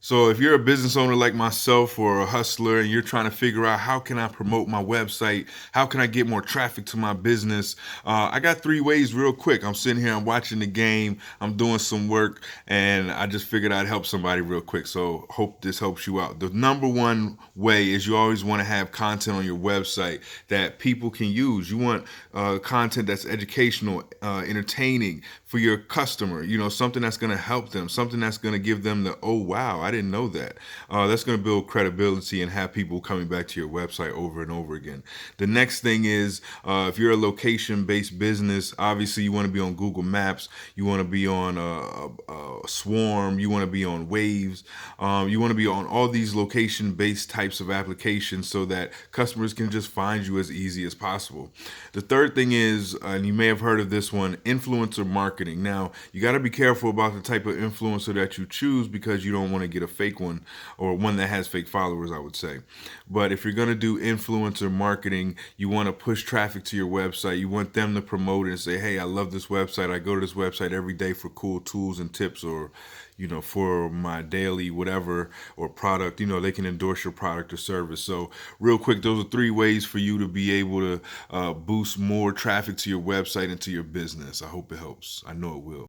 So if you're a business owner like myself or a hustler and you're trying to figure out how can I promote my website, how can I get more traffic to my business, I got three ways real quick. I'm sitting here, I'm watching the game, I'm doing some work, and I just figured I'd help somebody real quick. So hope this helps you out. The number one way is you always want to have content on your website that people can use. You want content that's educational, entertaining for your customer. You know, something that's going to help them, something that's going to give them the, oh wow, I didn't know that. That's going to build credibility and have people coming back to your website over and over again. The next thing is if you're a location based business, obviously you want to be on Google Maps, you want to be on Swarm, you want to be on Waves, you want to be on all these location based types of applications so that customers can just find you as easy as possible. The third thing is, and you may have heard of this one, influencer marketing. Now, you got to be careful about the type of influencer that you choose because you don't want to get a fake one or one that has fake followers, I would say. But if you're going to do influencer marketing, you want to push traffic to your website. You want them to promote it and say, hey, I love this website. I go to this website every day for cool tools and tips, or for my daily whatever or product. They can endorse your product or service. So real quick, those are three ways for you to be able to boost more traffic to your website and to your business. I hope it helps. I know it will.